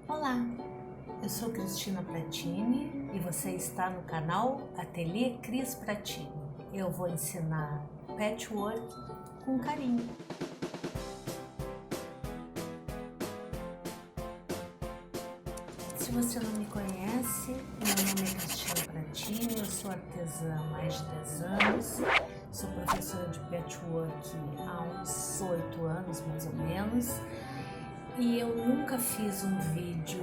Olá, eu sou Cristina Pratini e você está no canal Ateliê Cris Pratini. Eu vou ensinar patchwork com carinho. Se você não me conhece, meu nome é Cristina Pratini, eu sou artesã há mais de 10 anos, sou professora de patchwork há uns 8 anos mais ou menos, e eu nunca fiz um vídeo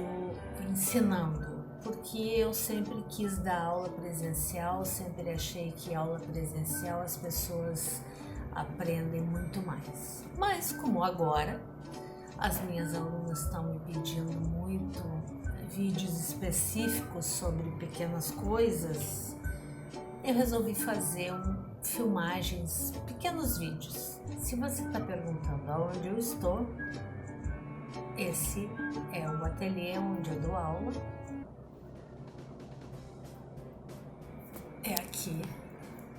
ensinando, porque eu sempre quis dar aula presencial, sempre achei que aula presencial as pessoas aprendem muito mais. Mas como agora as minhas alunas estão me pedindo muito vídeos específicos sobre pequenas coisas, eu resolvi fazer filmagens, pequenos vídeos. Se você está perguntando aonde eu estou, esse é o ateliê onde eu dou aula. É aqui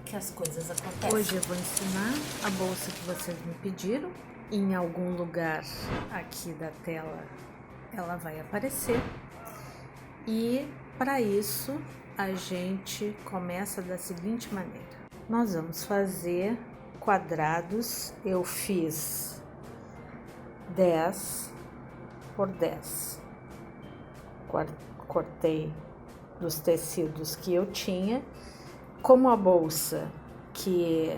que as coisas acontecem. Hoje eu vou ensinar a bolsa que vocês me pediram. Em algum lugar aqui da tela ela vai aparecer. E para isso a gente começa da seguinte maneira. Nós vamos fazer quadrados. Eu fiz 10 por 10. Cortei dos tecidos que eu tinha. Como a bolsa que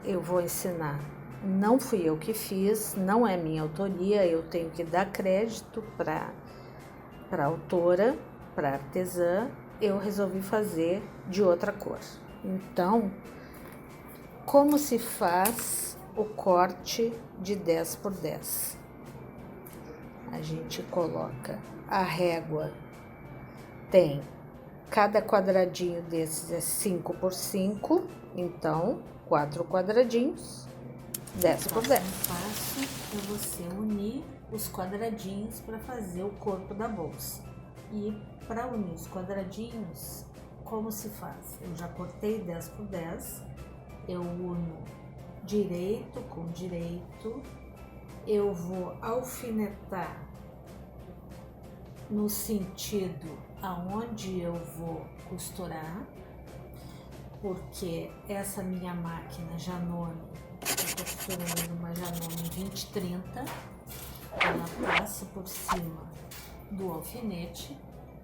eu vou ensinar não fui eu que fiz, não é minha autoria, eu tenho que dar crédito para a autora, para a artesã, eu resolvi fazer de outra cor. Então, como se faz o corte de 10 por 10? A gente coloca a régua, tem cada quadradinho desses é 5 por 5, então 4 quadradinhos, 10 por 10. O passo é você unir os quadradinhos para fazer o corpo da bolsa. E para unir os quadradinhos, como se faz? Eu já cortei 10 por 10, eu uno direito com direito, eu vou alfinetar no sentido aonde eu vou costurar, porque essa minha máquina Janone, eu costurando uma Janone 2030, ela passa por cima do alfinete,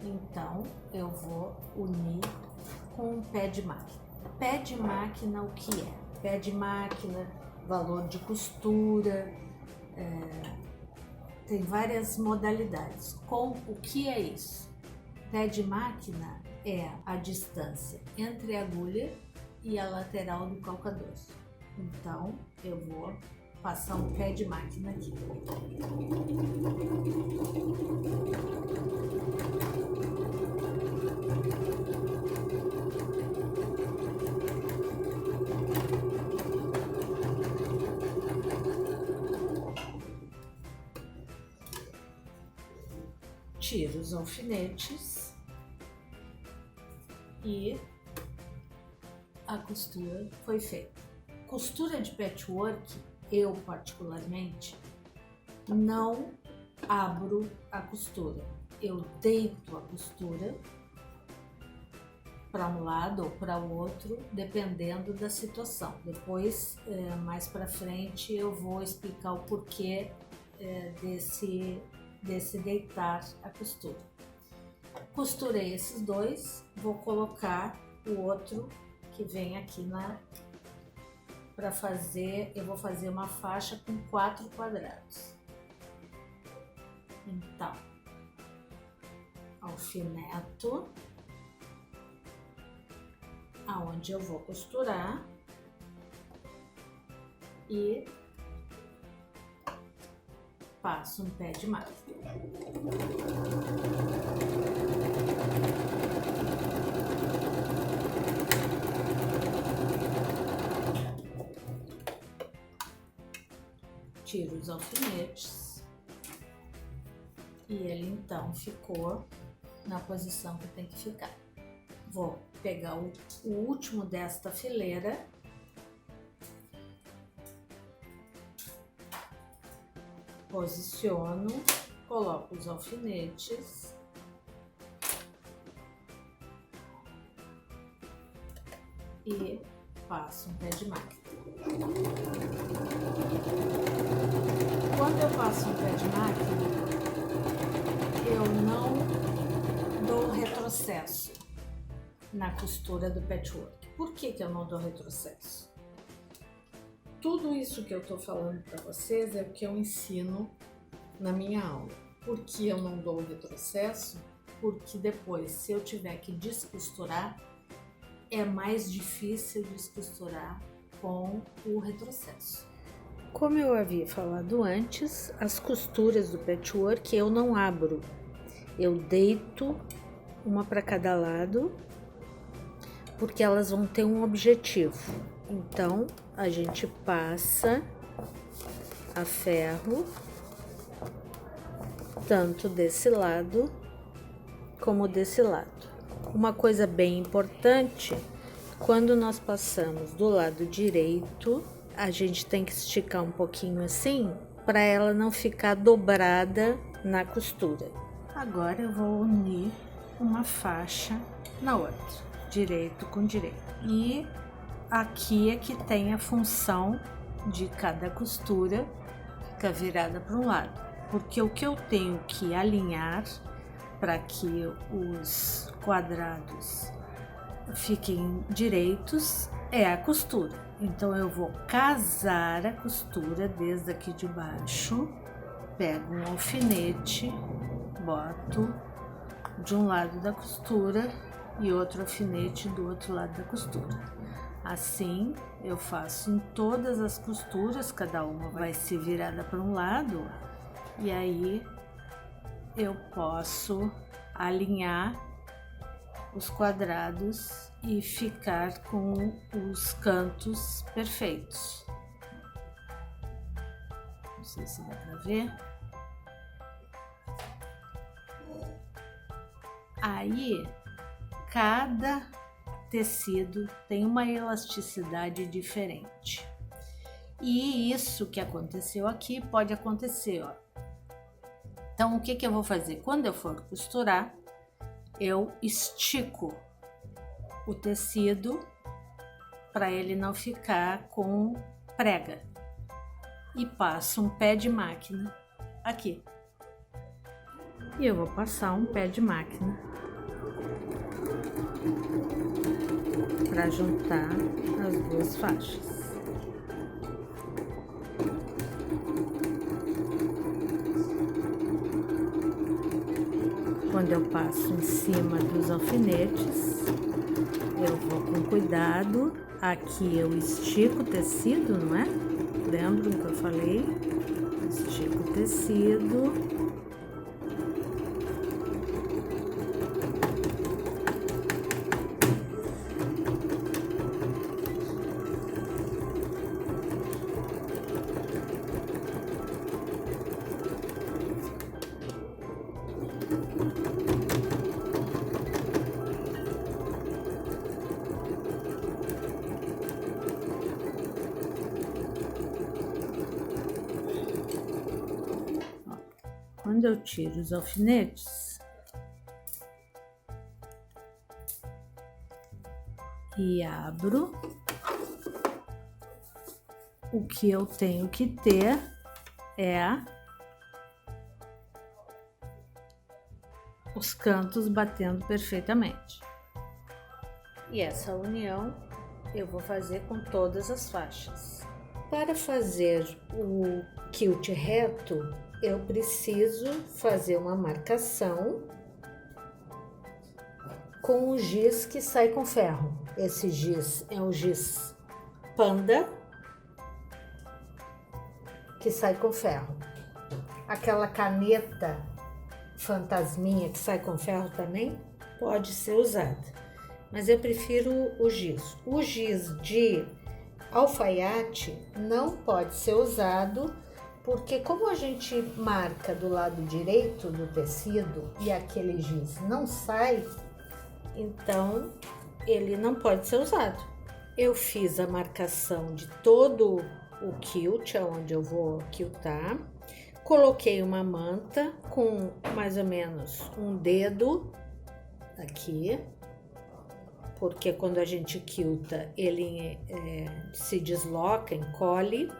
então eu vou unir com um pé de máquina. Pé de máquina, o que é? Pé de máquina, valor de costura, tem várias modalidades. O que é isso? Pé de máquina é a distância entre a agulha e a lateral do calcador. Então, eu vou passar um pé de máquina aqui. Tiro os alfinetes e a costura foi feita. Costura de patchwork, eu particularmente não abro a costura. Eu deito a costura para um lado ou para o outro, dependendo da situação. Depois, mais para frente, eu vou explicar o porquê desse deitar a costura. Costurei esses dois, vou colocar o outro que vem aqui para fazer, eu vou fazer uma faixa com 4 quadrados. Então, alfineto aonde eu vou costurar e passo um pé de máquina. Tiro os alfinetes e ele então ficou na posição que tem que ficar. Vou pegar o último desta fileira, posiciono coloco os alfinetes e passo um pé de máquina. Quando eu passo um pé de máquina, eu não dou retrocesso na costura do patchwork. Por que eu não dou retrocesso? Tudo isso que eu tô falando para vocês é o que eu ensino na minha aula. Por que eu não dou retrocesso? Porque depois, se eu tiver que descosturar, é mais difícil descosturar com o retrocesso. Como eu havia falado antes, as costuras do patchwork eu não abro. Eu deito uma para cada lado, porque elas vão ter um objetivo. Então, a gente passa a ferro tanto desse lado como desse lado. Uma coisa bem importante, quando nós passamos do lado direito, a gente tem que esticar um pouquinho assim, para ela não ficar dobrada na costura. Agora eu vou unir uma faixa na outra, direito com direito. E aqui é que tem a função de cada costura ficar virada para um lado, porque o que eu tenho que alinhar para que os quadrados fiquem direitos é a costura. Então eu vou casar a costura desde aqui de baixo, pego um alfinete, boto de um lado da costura e outro alfinete do outro lado da costura. Assim eu faço em todas as costuras, cada uma vai ser virada para um lado, e aí eu posso alinhar os quadrados e ficar com os cantos perfeitos. Não sei se dá para ver. Aí, cada tecido tem uma elasticidade diferente. E isso que aconteceu aqui pode acontecer, ó. Então, o que eu vou fazer? Quando eu for costurar, eu estico o tecido para ele não ficar com prega. E passo um pé de máquina aqui. E eu vou passar um pé de máquina para juntar as duas faixas. Quando eu passo em cima dos alfinetes, eu vou com cuidado. Aqui eu estico o tecido, não é? Lembram que eu falei? Estico o tecido. Quando eu tiro os alfinetes e abro, o que eu tenho que ter é os cantos batendo perfeitamente. E essa união eu vou fazer com todas as faixas. Para fazer o quilt reto, eu preciso fazer uma marcação com o giz que sai com ferro. Esse giz é o giz Panda, que sai com ferro. Aquela caneta fantasminha que sai com ferro também pode ser usada, mas eu prefiro o giz. O giz de alfaiate não pode ser usado, porque como a gente marca do lado direito do tecido e aquele giz não sai, então ele não pode ser usado. Eu fiz a marcação de todo o quilt, onde eu vou quiltar, Coloquei uma manta com mais ou menos um dedo aqui, porque quando a gente quilta ele se desloca, encolhe.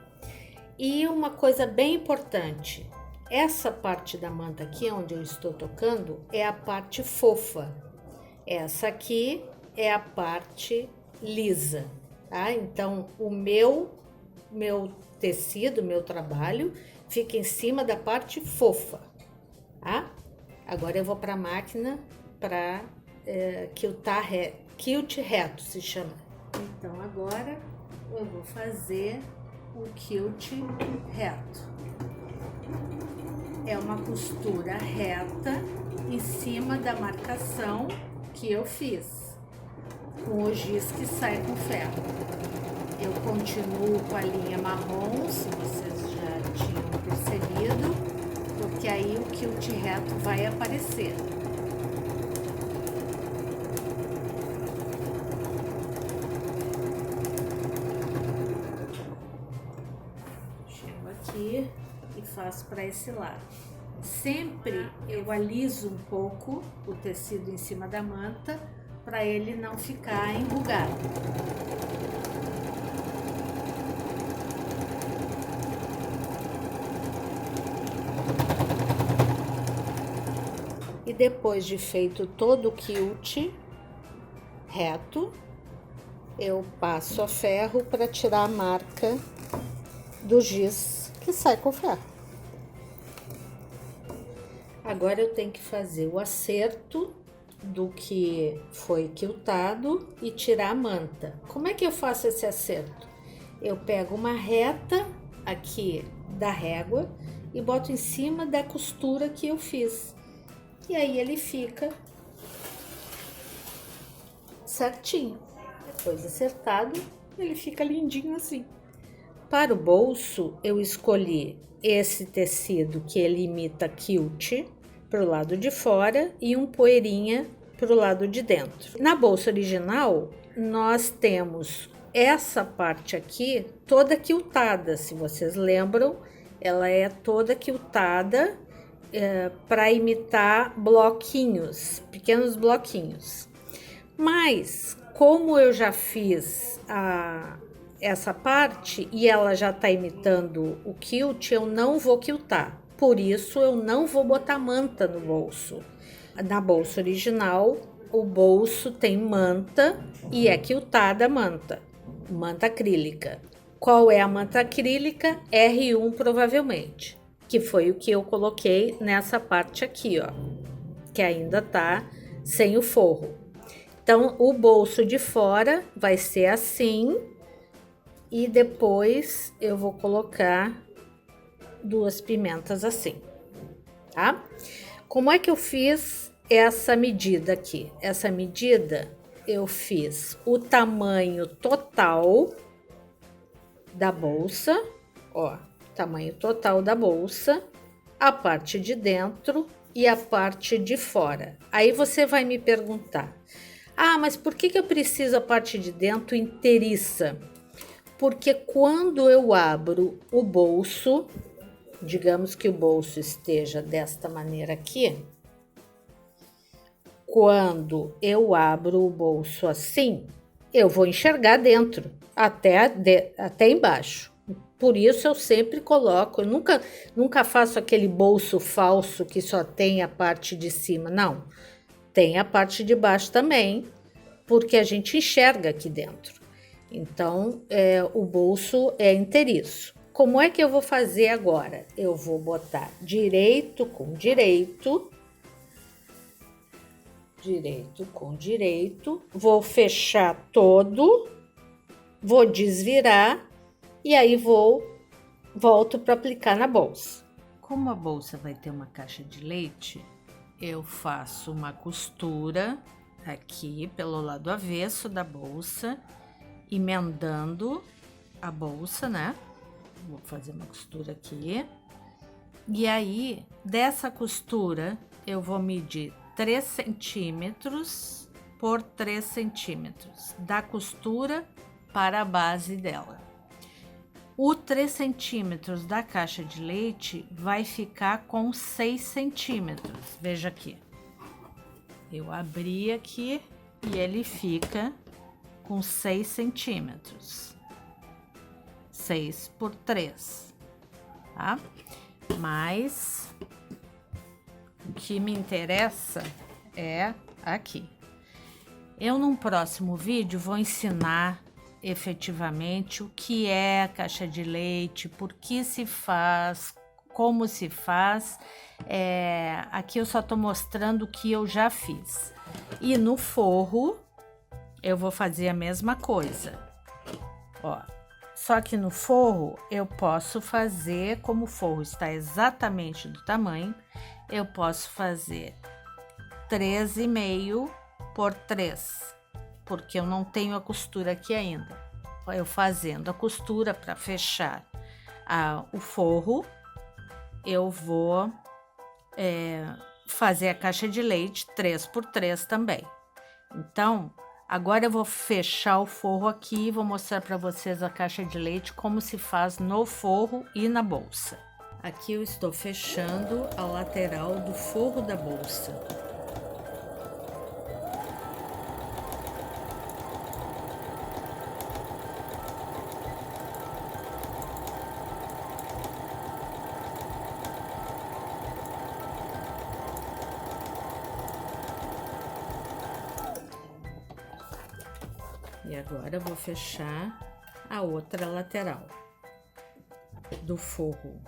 E uma coisa bem importante, essa parte da manta aqui onde eu estou tocando é a parte fofa, essa aqui é a parte lisa, tá? Então o meu tecido, meu trabalho fica em cima da parte fofa, tá? Agora eu vou para a máquina para quiltar quilt reto se chama. Então agora eu vou fazer o quilt reto. É uma costura reta em cima da marcação que eu fiz, com o giz que sai com ferro. Eu continuo com a linha marrom, se vocês já tinham percebido, porque aí o quilt reto vai aparecer. Chego aqui e faço para esse lado. Sempre eu aliso um pouco o tecido em cima da manta para ele não ficar enrugado. E depois de feito todo o quilt reto, eu passo a ferro para tirar a marca do giz que sai com o ferro. Agora eu tenho que fazer o acerto do que foi quiltado e tirar a manta. Como é que eu faço esse acerto? Eu pego uma reta aqui da régua e boto em cima da costura que eu fiz. E aí ele fica certinho. Depois acertado, ele fica lindinho assim. Para o bolso, eu escolhi esse tecido que ele imita quilt para o lado de fora e um poeirinha para o lado de dentro. Na bolsa original, nós temos essa parte aqui toda quiltada, se vocês lembram, ela é toda quiltada para imitar bloquinhos, pequenos bloquinhos. Mas, como eu já fiz essa parte e ela já está imitando o quilt, eu não vou quiltar. Por isso, eu não vou botar manta no bolso. Na bolsa original, o bolso tem manta e é quiltada a manta acrílica. Qual é a manta acrílica? R1 provavelmente, que foi o que eu coloquei nessa parte aqui, ó, que ainda tá sem o forro. Então, o bolso de fora vai ser assim e depois eu vou colocar 2 pimentas assim, tá? Como é que eu fiz essa medida aqui? Essa medida eu fiz o tamanho total da bolsa, ó, tamanho total da bolsa, a parte de dentro e a parte de fora. Aí você vai me perguntar, mas por que eu preciso a parte de dentro inteiriça? Porque quando eu abro o bolso, digamos que o bolso esteja desta maneira aqui, quando eu abro o bolso assim, eu vou enxergar dentro, até embaixo. Por isso eu sempre coloco, eu nunca faço aquele bolso falso que só tem a parte de cima, não. Tem a parte de baixo também, porque a gente enxerga aqui dentro. Então, o bolso é inteiriço. Como é que eu vou fazer agora? Eu vou botar direito com direito, direito com direito, vou fechar todo, vou desvirar e aí volto para aplicar na bolsa. Como a bolsa vai ter uma caixa de leite, eu faço uma costura aqui pelo lado avesso da bolsa, emendando a bolsa, né? Vou fazer uma costura aqui. E aí, dessa costura, eu vou medir 3 centímetros por 3 centímetros da costura para a base dela. O 3 centímetros da caixa de leite vai ficar com 6 centímetros. Veja aqui. Eu abri aqui e ele fica com 6 centímetros. 6 por 3, tá? Mas o que me interessa é aqui. Eu, num próximo vídeo, vou ensinar efetivamente o que é a caixa de leite, por que se faz, como se faz. Aqui eu só tô mostrando o que eu já fiz. E no forro, eu vou fazer a mesma coisa. Ó, só que no forro, eu posso fazer, como o forro está exatamente do tamanho, eu posso fazer 3,5 por 3, porque eu não tenho a costura aqui ainda. Eu fazendo a costura para fechar o forro, eu vou fazer a caixa de leite 3 por 3 também. Então, agora eu vou fechar o forro aqui e vou mostrar para vocês a caixa de leite, como se faz no forro e na bolsa. Aqui eu estou fechando a lateral do forro da bolsa. E agora eu vou fechar a outra lateral do forro.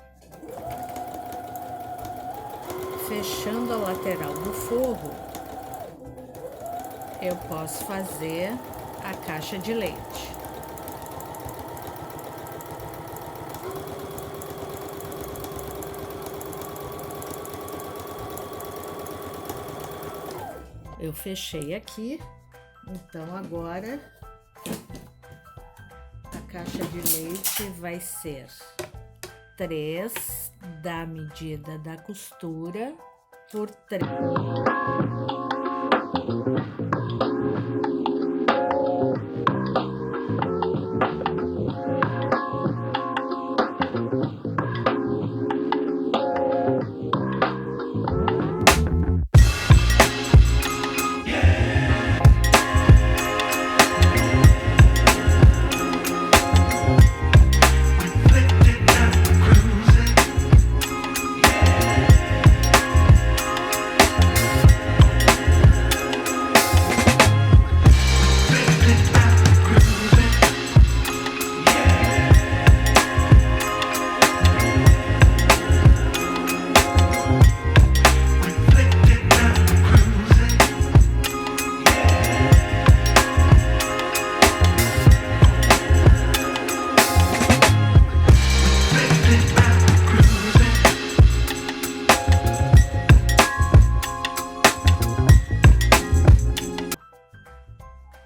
Fechando a lateral do forro, eu posso fazer a caixa de leite. Eu fechei aqui, então agora a caixa de leite vai ser 3 da medida da costura por 3.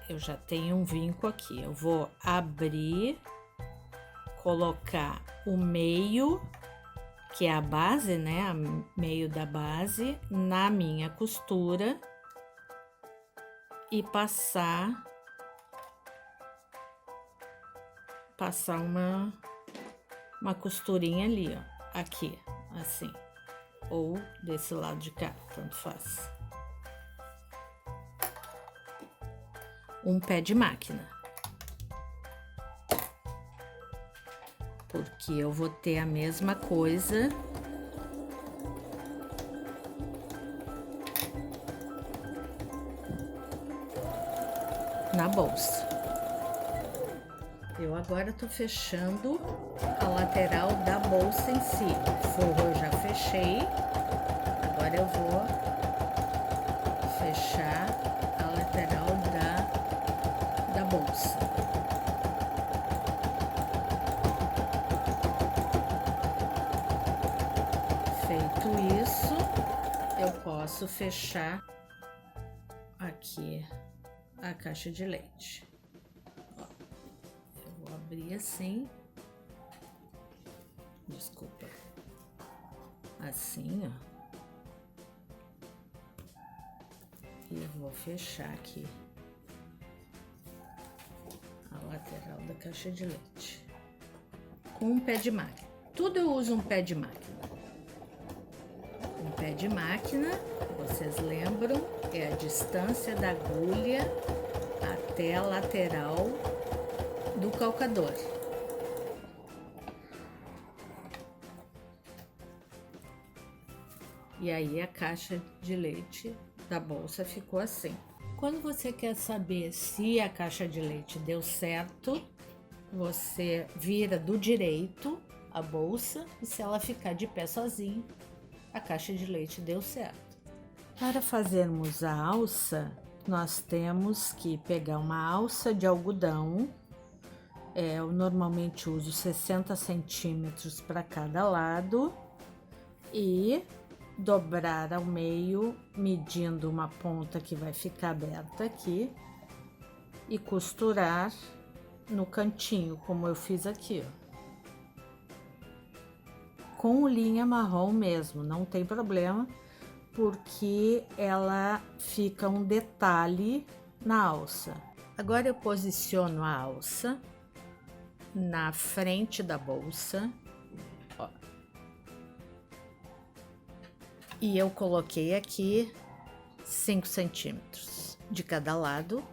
Eu já tenho um vinco aqui. Eu vou abrir, colocar o meio, que é a base, né? Meio da base, na minha costura e passar uma costurinha ali, ó, aqui, assim, ou desse lado de cá, tanto faz. Um pé de máquina, porque eu vou ter a mesma coisa na bolsa. Eu agora tô fechando a lateral da bolsa em si. O forro eu já fechei, agora eu vou fechar a lateral da bolsa. Feito isso, eu posso fechar aqui a caixa de leite. Ó, eu vou abrir assim, desculpa, assim, ó, e eu vou fechar aqui a lateral da caixa de leite. com um pé de máquina. Tudo eu uso um pé de máquina. Um pé de máquina, vocês lembram, é a distância da agulha até a lateral do calcador. E aí a caixa de leite da bolsa ficou assim. Quando você quer saber se a caixa de leite deu certo, você vira do direito a bolsa e se ela ficar de pé sozinha, a caixa de leite deu certo. Para fazermos a alça, nós temos que pegar uma alça de algodão. Eu normalmente uso 60 centímetros para cada lado e dobrar ao meio, medindo uma ponta que vai ficar aberta aqui e costurar no cantinho, como eu fiz aqui, ó. Com linha marrom mesmo, não tem problema, porque ela fica um detalhe na alça. Agora eu posiciono a alça na frente da bolsa, ó. E eu coloquei aqui 5 centímetros de cada lado.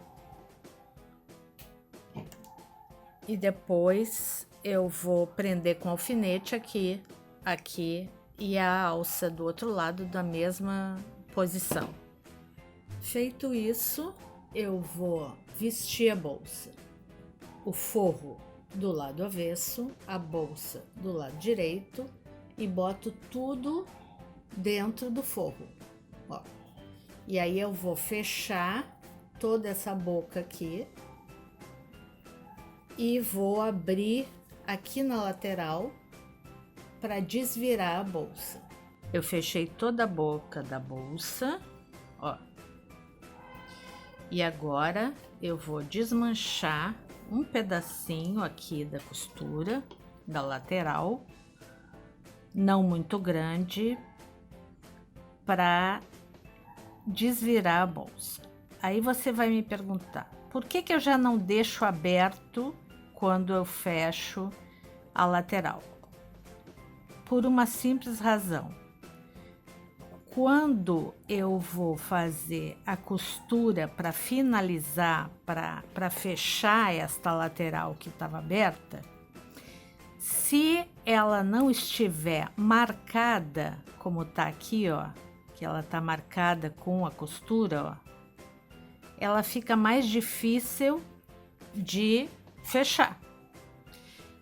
E depois eu vou prender com alfinete aqui e a alça do outro lado da mesma posição. Feito isso, eu vou vestir a bolsa. O forro do lado avesso, a bolsa do lado direito e boto tudo dentro do forro, ó. E aí eu vou fechar toda essa boca aqui e vou abrir aqui na lateral para desvirar a bolsa. Eu fechei toda a boca da bolsa, ó. E agora eu vou desmanchar um pedacinho aqui da costura da lateral, não muito grande, para desvirar a bolsa. Aí você vai me perguntar, por que eu já não deixo aberto quando eu fecho a lateral? Por uma simples razão. Quando eu vou fazer a costura para finalizar, para fechar esta lateral que estava aberta, se ela não estiver marcada, como tá aqui, ó, que ela tá marcada com a costura, ó, ela fica mais difícil de fechar.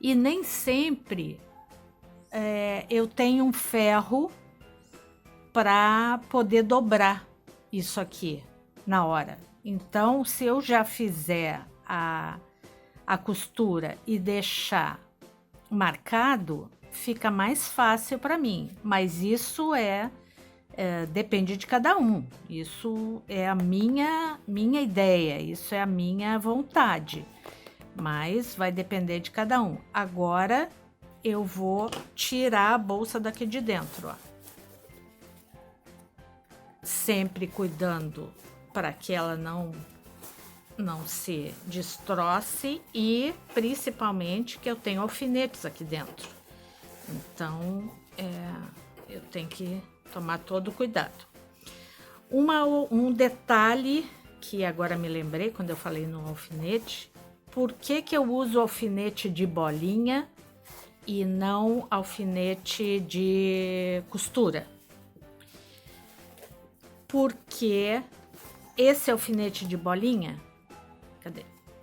E nem sempre eu tenho um ferro para poder dobrar isso aqui na hora. Então, se eu já fizer a costura e deixar marcado, fica mais fácil para mim, mas isso depende de cada um. Isso é a minha ideia, isso é a minha vontade, mas vai depender de cada um. Agora eu vou tirar a bolsa daqui de dentro, ó. Sempre cuidando para que ela não se destroce e principalmente que eu tenho alfinetes aqui dentro. Então, eu tenho que tomar todo o cuidado. Um detalhe que agora me lembrei quando eu falei no alfinete, por que eu uso alfinete de bolinha e não alfinete de costura? Porque esse alfinete de bolinha,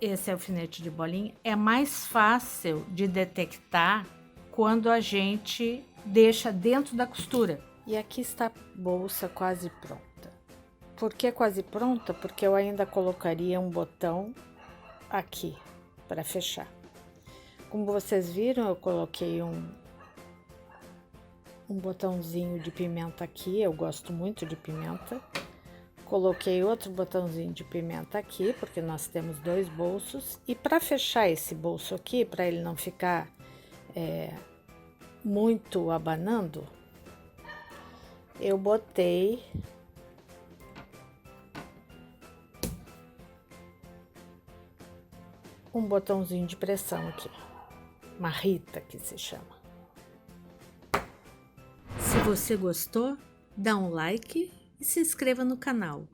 esse alfinete de bolinha é mais fácil de detectar quando a gente deixa dentro da costura. E aqui está a bolsa quase pronta. Por que quase pronta? Porque eu ainda colocaria um botão aqui para fechar. Como vocês viram, eu coloquei um botãozinho de pimenta aqui, eu gosto muito de pimenta. Coloquei outro botãozinho de pimenta aqui, porque nós temos 2 bolsos. E para fechar esse bolso aqui, para ele não ficar muito abanando, eu botei um botãozinho de pressão aqui. marrita que se chama. Se você gostou, dá um like e se inscreva no canal.